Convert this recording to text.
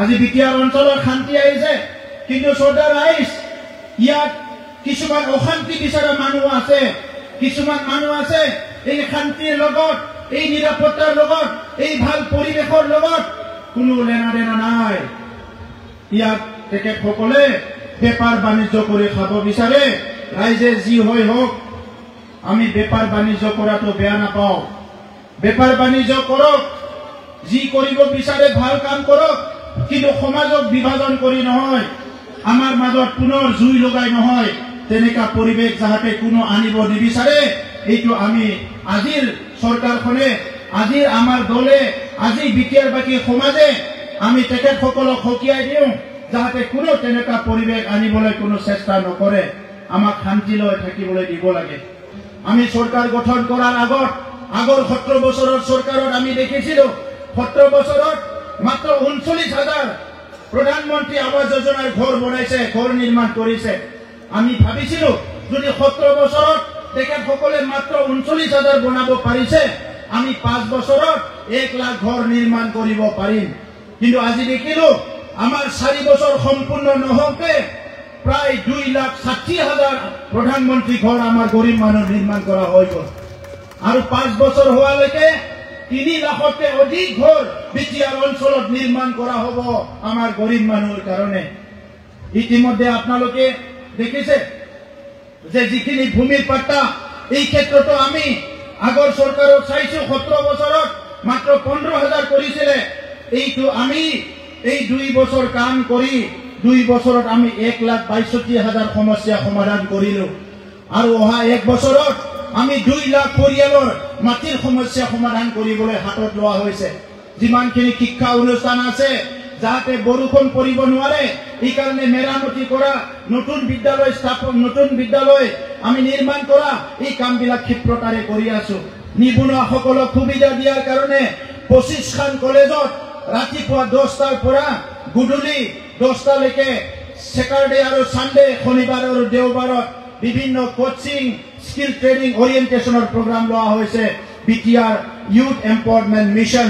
আজি বিটিয়াৰ অঞ্চলত শান্তি আহিছে, কিন্তু চৰ্দাৰ ৰাইজ ইয়াত কিছুমান অশান্তি বিচৰা মানুহ আছে, কিছুমান মানুহ আছে এই শান্তিৰ লগত, এই নিৰাপত্তাৰ লগত, এই ভাল পৰিৱেশৰ লগত কোনো লেনা দেনা নাই। ইয়াত তেখেতসকলে বেপাৰ বাণিজ্য কৰি খাব বিচাৰে। ৰাইজে যি হয় হওক, আমি বেপাৰ বাণিজ্য কৰাটো বেয়া নাপাওঁ। বেপাৰ বাণিজ্য কৰক, যি কৰিব বিচাৰে ভাল কাম কৰক, কিন্তু সমাজক বিভাজন কৰি নহয়, আমাৰ মাজত পুনৰ জুই লগাই নহয়, তেনেকা পৰিৱেশ যাহাতে কোনো আনিব নিবিচাৰে। এইটো আমি আজিৰ চৰকাৰখনে, আজিৰ আমাৰ দলে, আজি বিটিয়াৰ বাকী সমাজে আমি তেখেতসকলক সকীয়াই দিওঁ, যাহাতে কোনো তেনেকা পৰিৱেশ আনিবলৈ কোনো চেষ্টা নকৰে। আমাক শান্তিলৈ থাকিবলৈ দিব লাগে। আমি চৰকাৰ গঠন কৰাৰ আগৰ 17 বছৰৰ চৰকাৰত আমি দেখিছিলো, 17 বছৰত মাত্ৰ 39,000 প্ৰধানমন্ত্ৰী আৱাস যোজনাৰ ঘৰ বনাইছে, ঘৰ নিৰ্মাণ কৰিছে। আমি ভাবিছিলো যদি 17 বছৰত তেখেতসকলে মাত্ৰ 39,000 বনাব পাৰিছে, আমি 5 বছৰত 1 লাখ ঘৰ নিৰ্মাণ কৰিব পাৰিম। কিন্তু আজি দেখিলো আমাৰ 4 বছৰ সম্পূৰ্ণ নহওঁতে প্ৰায় 2,60,000 প্ৰধানমন্ত্ৰী ঘৰ আমাৰ গৰীব মানুহ নিৰ্মাণ কৰা হৈ গ'ল। আৰু 5 বছৰ হোৱালৈকে 3 লাখতকৈ অধিক ঘৰ বিটিয়াৰ অঞ্চলত নিৰ্মাণ কৰা হ'ব আমাৰ গৰীব মানুহৰ কাৰণে। ইতিমধ্যে আপোনালোকে দেখিছে যে যিখিনি ভূমিৰ পাট্টা, এই ক্ষেত্ৰতো আমি আগৰ চৰকাৰক চাইছো, 17 বছৰত মাত্ৰ 15,000 কৰিছিলে। এইটো আমি এই 2 বছৰ কাম কৰি 2 বছৰত আমি 1,62,000 সমস্যা সমাধান কৰিলো। আৰু অহা 1 বছৰত আমি 2 লাখ পৰিয়ালৰ মাটিৰ সমস্যা সমাধান কৰিবলৈ হাতত লোৱা হৈছে। যিমানখিনি শিক্ষা অনুষ্ঠান আছে, যাতে বৰষুণ পৰিব নোৱাৰে, এই কাৰণে মেৰামতি কৰা, নতুন বিদ্যালয় স্থাপন, নতুন বিদ্যালয় আমি নিৰ্মাণ কৰা, এই কামবিলাক ক্ষিপ্ৰতাৰে কৰি আছো। নিবনুৱাসকলক সুবিধা দিয়াৰ কাৰণে 25খন কলেজত ৰাতিপুৱা 10টাৰ পৰা গধূলি 10টালৈকে ছেটাৰডে আৰু ছানডে, শনিবাৰ আৰু দেওবাৰত বিভিন্ন কোচিং, স্কিল ট্ৰেইনিং, অৰিয়েণ্টেশ্যনৰ প্ৰগ্ৰাম লোৱা হৈছে বিটিআৰ ইউথ এম্পাৱাৰমেণ্ট মিছন।